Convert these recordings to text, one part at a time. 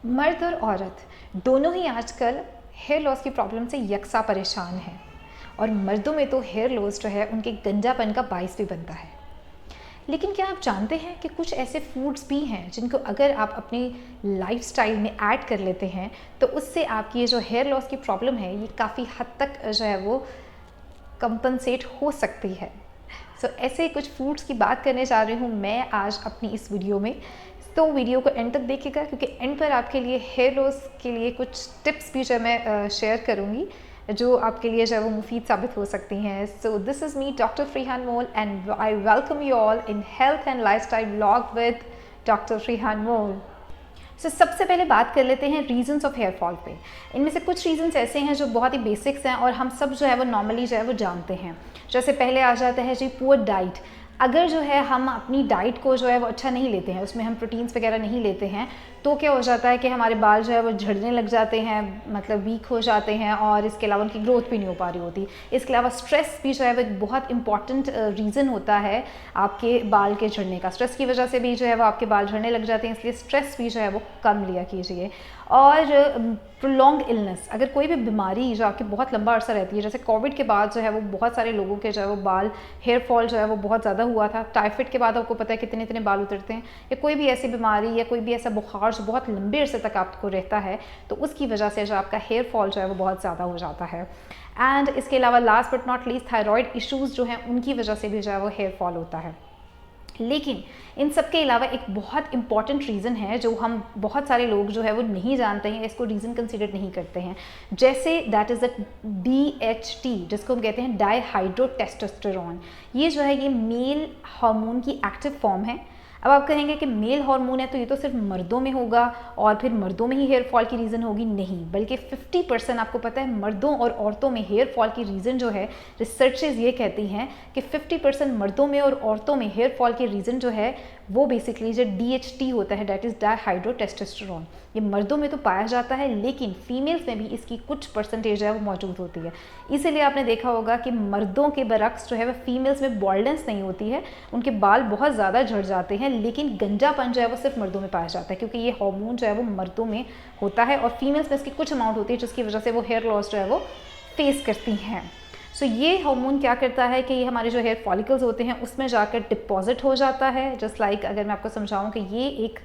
मर्द और औरत दोनों ही आजकल हेयर लॉस की प्रॉब्लम से यकसा परेशान हैं और मर्दों में तो हेयर लॉस जो है उनके गंजापन का बाइस भी बनता है। लेकिन क्या आप जानते हैं कि कुछ ऐसे फूड्स भी हैं जिनको अगर आप अपनी लाइफस्टाइल में ऐड कर लेते हैं तो उससे आपकी ये जो हेयर लॉस की प्रॉब्लम है ये काफ़ी हद तक जो है वो कंपनसेट हो सकती है। ऐसे कुछ फूड्स की बात करने जा रही हूँ मैं आज अपनी इस वीडियो में। तो वीडियो को एंड तक देखिएगा क्योंकि एंड पर आपके लिए हेयर लॉस के लिए कुछ टिप्स भी जो मैं शेयर करूँगी जो आपके लिए जो है वो मुफीद साबित हो सकती हैं। So this is me doctor Freehan Mol and I welcome you all in health and lifestyle blog with doctor Freehan Mol. सबसे पहले बात कर लेते हैं रीजंस ऑफ हेयर फॉल पे। इनमें से कुछ रीजंस ऐसे हैं जो बहुत ही बेसिक्स हैं और हम सब जो है वो नॉर्मली जो है वो जानते हैं। जैसे पहले आ जाता है जी पुअर डाइट। अगर जो है हम अपनी डाइट को जो है वो अच्छा नहीं लेते हैं, उसमें हम प्रोटीन्स वगैरह नहीं लेते हैं, तो क्या हो जाता है कि हमारे बाल जो है वो झड़ने लग जाते हैं, मतलब वीक हो जाते हैं और इसके अलावा उनकी ग्रोथ भी नहीं हो पा रही होती। इसके अलावा स्ट्रेस भी जो है वो एक बहुत इंपॉर्टेंट रीज़न होता है आपके बाल के झड़ने का। स्ट्रेस की वजह से भी जो है वो आपके बाल झड़ने लग जाते हैं, इसलिए स्ट्रेस भी जो है वो कम लिया कीजिए। और प्रोलॉन्ग इलनेस, अगर कोई भी बीमारी जो आपकी बहुत लंबा अरसा रहती है, जैसे कोविड के बाद जो है वो बहुत सारे लोगों के जो है वो बाल हेयर फॉल जो है वो बहुत ज़्यादा हुआ था। टाइफाइड के बाद आपको पता है कितने इतने बाल उतरते हैं, या कोई भी ऐसी बीमारी या कोई भी ऐसा बुखार जो बहुत लंबे अरसे तक आपको रहता है, तो उसकी वजह से जो आपका हेयर फॉल जो है वो बहुत ज़्यादा हो जाता है। एंड इसके अलावा last but not least thyroid issues जो हैं उनकी वजह से भी जो है वो हेयर फॉल होता है। लेकिन इन सब के अलावा एक बहुत इंपॉर्टेंट रीज़न है जो हम बहुत सारे लोग जो है वो नहीं जानते हैं, इसको रीज़न कंसीडर नहीं करते हैं। जैसे दैट इज़ द DHT, जिसको हम कहते हैं डाईहाइड्रोटेस्टोस्टेरोन। ये जो है ये मेल हार्मोन की एक्टिव फॉर्म है। अब आप कहेंगे कि मेल हार्मोन है तो ये तो सिर्फ मर्दों में होगा और फिर मर्दों में ही हेयर फॉल की रीज़न होगी। नहीं, बल्कि 50% आपको पता है मर्दों और औरतों में हेयर फॉल की रीज़न जो है, रिसर्चेज ये कहती हैं कि 50% मर्दों में और औरतों में हेयर फॉल की रीज़न जो है वो बेसिकली जो DHT होता है, डैट इज़ डाईहाइड्रोटेस्टोस्टेरोन। ये मर्दों में तो पाया जाता है लेकिन फीमेल्स में भी इसकी कुछ परसेंटेज है वो मौजूद होती है। इसीलिए आपने देखा होगा कि मर्दों के बरक्स जो है वह फीमेल्स में बॉल्डनेस नहीं होती है, उनके बाल बहुत ज़्यादा झड़ जाते हैं, लेकिन गंजापन जो है वो सिर्फ मर्दों में पाया जाता है क्योंकि ये हार्मोन जो है वो मर्दों में होता है और फीमेल्स में इसकी कुछ अमाउंट होती है जिसकी वजह से वो हेयर लॉस जो है वो फेस करती हैं। ये हार्मोन क्या करता है कि ये हमारे जो हेयर फॉलिकल्स होते हैं उसमें जाकर डिपॉजिट हो जाता है। जस्ट लाइक अगर मैं आपको समझाऊं कि ये एक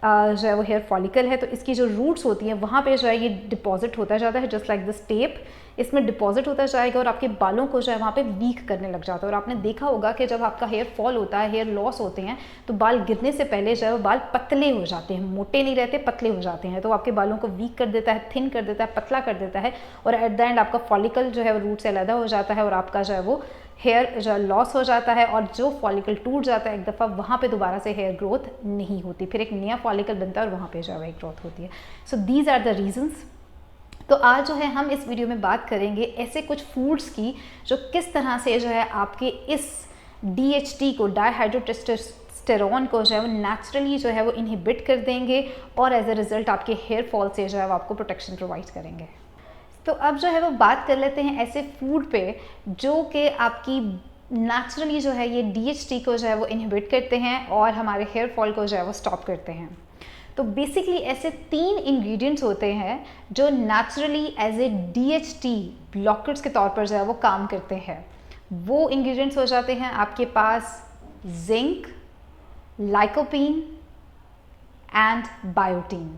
जो है वो हेयर फॉलिकल है तो इसकी जो रूट्स होती हैं वहाँ पे जो है ये डिपॉजिट होता जाता है, जस्ट लाइक दिस टेप। इसमें डिपॉजिट होता जाएगा और आपके बालों को जो है वहाँ पे वीक करने लग जाता है। और आपने देखा होगा कि जब आपका हेयर फॉल होता है, हेयर लॉस होते हैं, तो बाल गिरने से पहले जो है वो बाल पतले हो जाते हैं, मोटे नहीं रहते, पतले हो जाते हैं। तो आपके बालों को वीक कर देता है, थिन कर देता है, पतला कर देता है और एट द एंड आपका फॉलिकल जो है वो रूट से अलग हो जाता है और आपका जो है वो हेयर जो लॉस हो जाता है और जो फॉलिकल टूट जाता है एक दफ़ा, वहाँ पे दोबारा से हेयर ग्रोथ नहीं होती, फिर एक नया फॉलिकल बनता है और वहाँ पे जो है ग्रोथ होती है। So these are the reasons. तो आज जो है हम इस वीडियो में बात करेंगे ऐसे कुछ फूड्स की जो किस तरह से जो है आपके इस DHT को, डाईहाइड्रोटेस्टोस्टेरोन को जो है वो नेचुरली जो है वो इनहिबिट कर देंगे और एज अ रिजल्ट आपके हेयर फॉल से जो है वो आपको प्रोटेक्शन प्रोवाइड करेंगे। तो अब जो है वो बात कर लेते हैं ऐसे फूड पे जो कि आपकी नेचुरली जो है ये DHT को जो है वो इनहिबिट करते हैं और हमारे हेयर फॉल को जो है वो स्टॉप करते हैं। तो बेसिकली ऐसे 3 इंग्रेडिएंट्स होते हैं जो naturally as a DHT blockers के तौर पर जो है वो काम करते हैं। वो इंग्रेडिएंट्स हो जाते हैं आपके पास जिंक, लाइकोपीन एंड बायोटीन।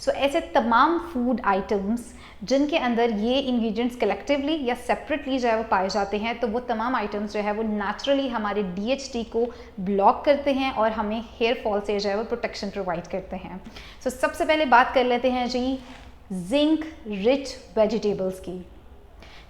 ऐसे तमाम फूड आइटम्स जिनके अंदर ये इंग्रेडिएंट्स कलेक्टिवली या सेपरेटली जो है वो पाए जाते हैं, तो वो तमाम आइटम्स जो है वो नेचुरली हमारे DHT को ब्लॉक करते हैं और हमें हेयर फॉल से जो है वो प्रोटेक्शन प्रोवाइड करते हैं। सबसे पहले बात कर लेते हैं जी जिंक रिच वेजिटेबल्स की।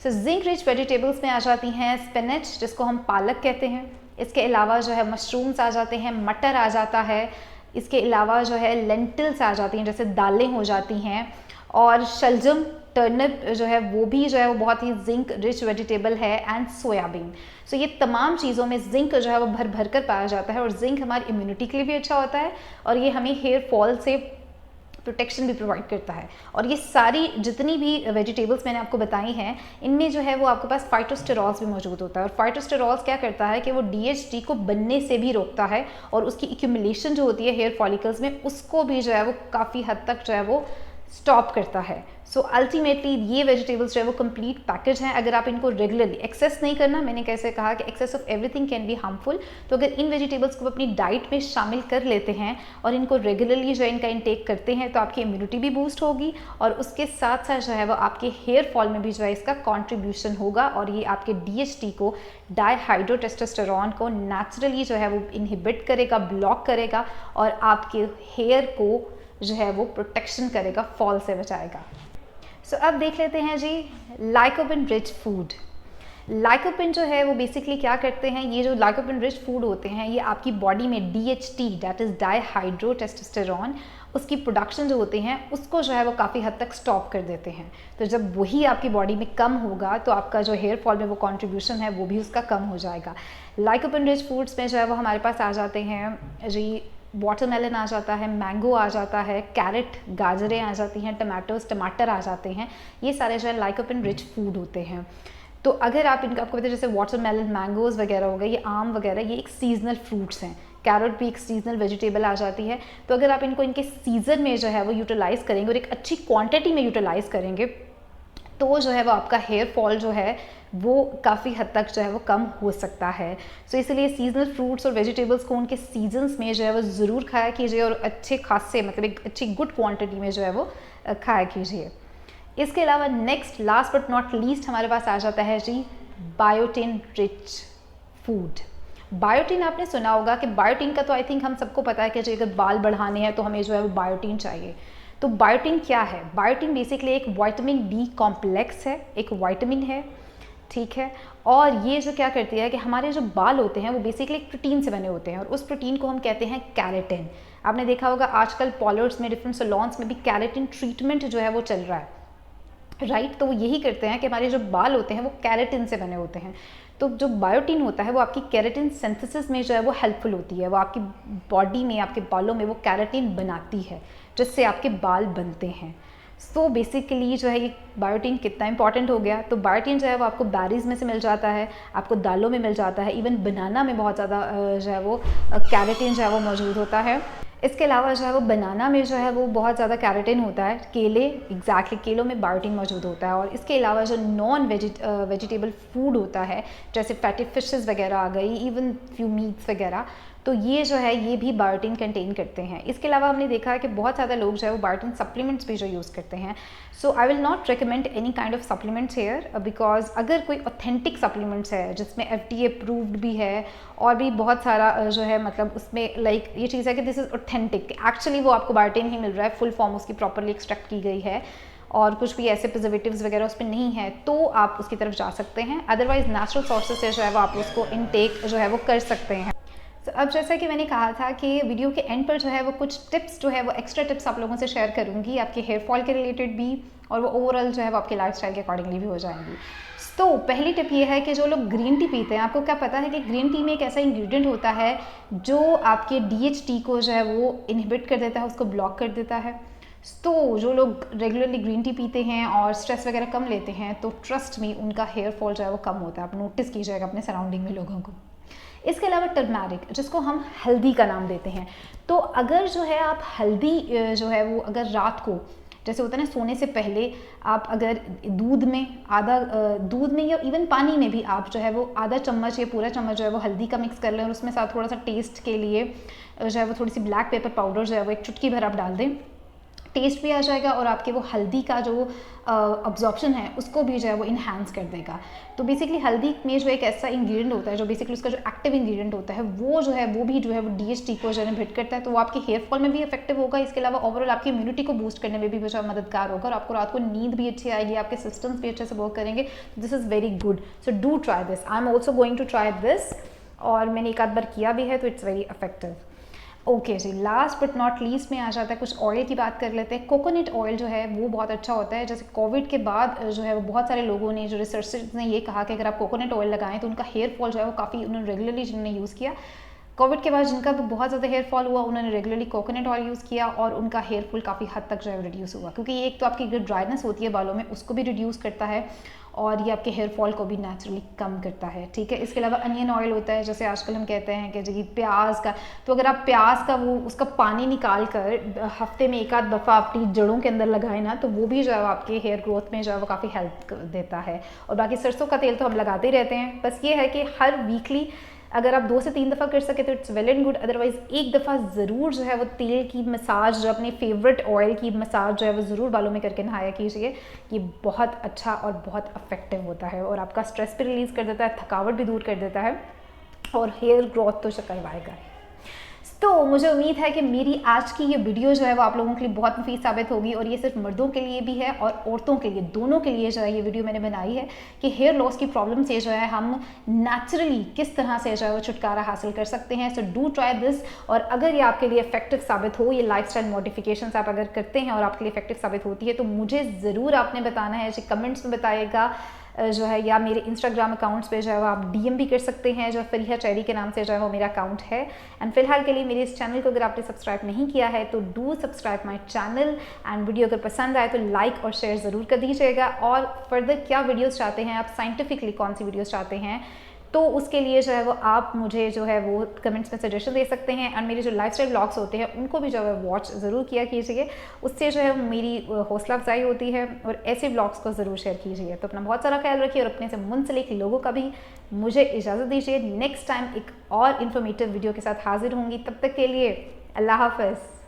जिंक रिच वेजिटेबल्स में आ जाती हैं स्पिनच, जिसको हम पालक कहते हैं। इसके अलावा जो है मशरूम्स आ जाते हैं, मटर आ जाता है। इसके अलावा जो है लेंटिल्स आ जाती हैं, जैसे दालें हो जाती हैं। और शलजम, टर्निप जो है वो भी जो है वो बहुत ही जिंक रिच वेजिटेबल है। And soybean. ये तमाम चीज़ों में जिंक जो है वो भर भर कर पाया जाता है और जिंक हमारी इम्यूनिटी के लिए भी अच्छा होता है और ये हमें हेयर फॉल से प्रोटेक्शन भी प्रोवाइड करता है। और ये सारी जितनी भी वेजिटेबल्स मैंने आपको बताई हैं, इनमें जो है वो आपके पास फाइटोस्टेरॉल्स भी मौजूद होता है। और फाइटोस्टेरॉल्स क्या करता है कि वो DHT को बनने से भी रोकता है और उसकी एक्यूमुलेशन जो होती है हेयर फॉलिकल्स में, उसको भी जो है वो काफ़ी हद तक जो है वो स्टॉप करता है। सो अल्टीमेटली ये वेजिटेबल्स जो है वो कंप्लीट पैकेज हैं। अगर आप इनको रेगुलरली, एक्सेस नहीं करना, मैंने कैसे कहा कि excess of everything can be harmful, तो अगर इन वेजिटेबल्स को अपनी डाइट में शामिल कर लेते हैं और इनको रेगुलरली जो है इनका इंटेक करते हैं, तो आपकी इम्यूनिटी भी बूस्ट होगी और उसके साथ साथ जो है वो आपके हेयर फॉल में भी जो है इसका कॉन्ट्रीब्यूशन होगा। और ये आपके DHT को, डाईहाइड्रोटेस्टोस्टेरॉन को नेचुरली जो है वो इनहिबिट करेगा, ब्लॉक करेगा और आपके हेयर को जो है वो प्रोटेक्शन करेगा, फॉल से बचाएगा। सो अब देख लेते हैं जी लाइकोपिन रिच फूड। लाइकोपिन जो है वो बेसिकली क्या करते हैं, ये जो लाइकोपिन रिच फूड होते हैं ये आपकी बॉडी में DHT, दैट इज़ डाईहाइड्रोटेस्टोस्टेरॉन, उसकी प्रोडक्शन जो होते हैं उसको जो है वो काफ़ी हद तक स्टॉप कर देते हैं। तो जब वही आपकी बॉडी में कम होगा तो आपका जो हेयर फॉल में वो कंट्रीब्यूशन है वो भी उसका कम हो जाएगा। लाइकोपिन रिच फूड्स में जो है वो हमारे पास आ जाते हैं जी, वाटरमेलन आ जाता है, मैंगो आ जाता है, कैरेट, गाजरें आ जाती हैं, टमाटर आ जाते हैं। ये सारे जो है लाइकोपिन रिच फूड होते हैं। तो अगर आप इनका, आपको पता है जैसे वाटरमेलन, मैंगोज़ वगैरह हो गए, ये आम वगैरह, ये एक सीजनल फ्रूट्स हैं। कैरेट भी एक सीजनल वेजिटेबल आ जाती है। तो अगर आप इनको इनके सीज़न में जो है वो यूटिलाइज़ करेंगे और एक अच्छी क्वांटिटी में यूटिलाइज़ करेंगे, तो जो है वो आपका हेयर फॉल जो है वो काफ़ी हद तक जो है वो कम हो सकता है। सो इसलिए सीजनल फ्रूट्स और वेजिटेबल्स को उनके सीजन्स में जो है वो ज़रूर खाया कीजिए और अच्छे खासे, मतलब एक अच्छी गुड क्वांटिटी में जो है वो खाया कीजिए। इसके अलावा next, last but not least, हमारे पास आ जाता है जी बायोटिन रिच फूड। बायोटिन आपने सुना होगा कि बायोटिन का तो आई थिंक हम सबको पता है कि जो अगर बाल बढ़ाने हैं तो हमें जो है वो बायोटिन चाहिए। तो बायोटिन क्या है? बायोटिन बेसिकली एक विटामिन B कॉम्प्लेक्स है, एक विटामिन है, ठीक है। और ये जो क्या करती है कि हमारे जो बाल होते हैं वो बेसिकली एक प्रोटीन से बने होते हैं और उस प्रोटीन को हम कहते हैं कैरेटिन। आपने देखा होगा आजकल पार्लर्स में, डिफरेंट सैलून्स में भी कैरेटिन ट्रीटमेंट जो है वो चल रहा है, राइट। तो वो यही करते हैं कि हमारे जो बाल होते हैं वो कैरेटिन से बने होते हैं। तो जो बायोटिन होता है वो आपकी कैरेटिन सिंथेसिस में जो है वो हेल्पफुल होती है। वो आपकी बॉडी में, आपके बालों में वो कैरेटिन बनाती है जिससे आपके बाल बनते हैं। सो बेसिकली जो है ये बायोटिन कितना इंपॉर्टेंट हो गया। तो बायोटिन जो है वो आपको बैरीज में से मिल जाता है, आपको दालों में मिल जाता है, इवन बनाना में बहुत ज़्यादा जो है वो कैरेटिन जो है वो मौजूद होता है। इसके अलावा जो है वो बनाना में जो है वो बहुत ज़्यादा कैरेटिन होता है। केले, एग्जैक्टली केलों में बायोटिन मौजूद होता है। और इसके अलावा जो नॉन वेजिटेबल फूड होता है, जैसे फैटी फिशेस वगैरह आ गई, इवन फ्यू मीट्स वगैरह, तो ये जो है ये भी बायोटिन कंटेन करते हैं। इसके अलावा हमने देखा है कि बहुत ज़्यादा लोग जो है वो बायोटिन सप्लीमेंट्स भी जो यूज़ करते हैं। So I will not recommend any kind of supplements hair, because अगर कोई ऑथेंटिक सप्लीमेंट्स है जिसमें FDA अप्रूव्ड भी है और भी बहुत सारा जो है, मतलब उसमें लाइक ये चीज़ है कि दिस इज़ ऑथेंटिक, एक्चुअली वो आपको बायोटिन ही मिल रहा है, फुल फॉर्म उसकी प्रॉपरली एक्सट्रैक्ट की गई है और कुछ भी ऐसे प्रिजर्वेटिव्स वगैरह उस पर नहीं है, तो आप उसकी तरफ जा सकते हैं। अदरवाइज नेचुरल सोर्सेज से जो है वो आप उसको इनटेक जो है वो कर सकते हैं। तो अब जैसा कि मैंने कहा था कि वीडियो के एंड पर जो है वो कुछ टिप्स जो है वो एक्स्ट्रा टिप्स आप लोगों से शेयर करूंगी, आपके हेयर फॉल के रिलेटेड भी और वो ओवरऑल जो है वो आपके लाइफस्टाइल के अकॉर्डिंगली भी हो जाएंगी। तो पहली टिप ये है कि जो लोग ग्रीन टी पीते हैं, आपको क्या पता है कि ग्रीन टी में एक ऐसा इंग्रेडिएंट होता है जो आपके DHT को जो है वो इनहिबिट कर देता है, उसको ब्लॉक कर देता है। तो जो लोग रेगुलरली ग्रीन टी पीते हैं और स्ट्रेस वगैरह कम लेते हैं, तो ट्रस्ट मी उनका हेयर फॉल जो है वो कम होता है। आप नोटिस कीजिएगा अपने सराउंडिंग में लोगों को। इसके अलावा टर्मरिक, जिसको हम हल्दी का नाम देते हैं, तो अगर जो है आप हल्दी जो है वो अगर रात को, जैसे होता है ना सोने से पहले, आप अगर दूध में या इवन पानी में भी आप जो है वो आधा चम्मच या पूरा चम्मच जो है वो हल्दी का मिक्स कर लें और उसमें साथ थोड़ा सा टेस्ट के लिए जो है वो थोड़ी सी ब्लैक पेपर पाउडर जो है वो एक चुटकी भर आप डाल दें, टेस्ट भी आ जाएगा और आपके वो हल्दी का जो अब्जॉर्प्शन है उसको भी जो है वो इन्हांस कर देगा। तो बेसिकली हल्दी में जो एक ऐसा इंग्रेडिएंट होता है जो बेसिकली उसका जो एक्टिव इंग्रेडिएंट होता है वो जो है वो भी जो है वो DHT को जो है हिट करता है, तो वो आपके हेयर फॉल में भी इफेक्टिव होगा। इसके अलावा ओवरऑल आपकी इम्यूनिटी को बूस्ट करने में भी जो है मददगार होगा और आपको रात को नींद भी अच्छी आएगी, आपके सिस्टम्स भी अच्छे से वर्क करेंगे। This is very good, so do try this. I am also going to try this और मैंने एक आध बार किया भी है, तो इट्स वेरी इफेक्टिव। ओके जी, लास्ट बट नॉट लीस्ट में आ जाता है कुछ ऑयल की बात कर लेते हैं। कोकोनट ऑयल जो है वो बहुत अच्छा होता है। जैसे कोविड के बाद जो है वो बहुत सारे लोगों ने, जो रिसर्चर्स ने ये कहा कि अगर आप कोकोनट ऑयल लगाएं तो उनका हेयर फॉल जो है वो काफ़ी, उन्होंने रेगुलरली जिन्होंने यूज़ किया, कोविड के बाद जिनका भी बहुत ज़्यादा हेयर फॉल हुआ, उन्होंने रेगुलरली कोकोनट ऑयल यूज़ किया और उनका हेयर फॉल काफ़ी हद तक जो है रिड्यूस हुआ, क्योंकि ये एक तो आपकी जो ड्राइनेस होती है बालों में उसको भी रिड्यूस करता है और ये आपके हेयर फॉल को भी नेचुरली कम करता है। ठीक है, इसके अलावा अनियन ऑयल होता है, जैसे आजकल हम कहते हैं कि जी प्याज का, तो अगर आप प्याज का वो उसका पानी निकाल कर हफ्ते में एक आध दफ़ा अपनी जड़ों के अंदर लगाएं ना, तो वो भी जो है आपके हेयर ग्रोथ में जो है वो काफ़ी हेल्प देता है। और बाकी सरसों का तेल तो हम लगाते ही रहते हैं, बस ये है कि हर वीकली अगर आप 2 से 3 दफ़ा कर सके तो it's well and good, otherwise एक दफ़ा ज़रूर जो है वो तेल की मसाज, जो अपने फेवरेट ऑयल की मसाज जो है वो ज़रूर बालों में करके नहाया कीजिए। ये बहुत अच्छा और बहुत इफेक्टिव होता है और आपका स्ट्रेस भी रिलीज़ कर देता है, थकावट भी दूर कर देता है और हेयर ग्रोथ तो करवाएगा। तो मुझे उम्मीद है कि मेरी आज की ये वीडियो जो है वो आप लोगों के लिए बहुत मुफीद साबित होगी और ये सिर्फ मर्दों के लिए भी है और औरतों के लिए, दोनों के लिए जो है ये वीडियो मैंने बनाई है कि हेयर लॉस की प्रॉब्लम से जो है हम नेचुरली किस तरह से जो है वो छुटकारा हासिल कर सकते हैं। सो डू ट्राई दिस, और अगर ये आपके लिए इफेक्टिव साबित हो, ये लाइफस्टाइल मॉडिफिकेशंस आप अगर करते हैं और आपके लिए इफेक्टिव साबित होती है, तो मुझे ज़रूर आपने बताना है, जो कमेंट्स में बताइएगा जो है, या मेरे इंस्टाग्राम अकाउंट्स पे जो है वो आप डीएम भी कर सकते हैं, जो फरीहा चेरी के नाम से जो है वो मेरा अकाउंट है। एंड फिलहाल के लिए मेरे इस चैनल को अगर आपने सब्सक्राइब नहीं किया है तो do subscribe my channel, and video अगर पसंद आए तो लाइक और शेयर ज़रूर कर दीजिएगा। और फर्दर क्या वीडियोज़ चाहते हैं आप, साइंटिफिकली कौन सी वीडियोज़ चाहते हैं, तो उसके लिए जो है वो आप मुझे जो है वो कमेंट्स में सजेशन दे सकते हैं। और मेरे जो लाइफस्टाइल ब्लॉग्स होते हैं उनको भी जो है वॉच ज़रूर किया कीजिए, उससे जो है मेरी हौसला अफजाई होती है, और ऐसे ब्लॉग्स को ज़रूर शेयर कीजिए। तो अपना बहुत सारा ख्याल रखिए और अपने से मुंसलिक लोगों का भी मुझे इजाज़त दीजिए। नेक्स्ट टाइम एक और इन्फॉर्मेटिव वीडियो के साथ हाजिर होंगी, तब तक के लिए अल्लाह हाफ़िज़।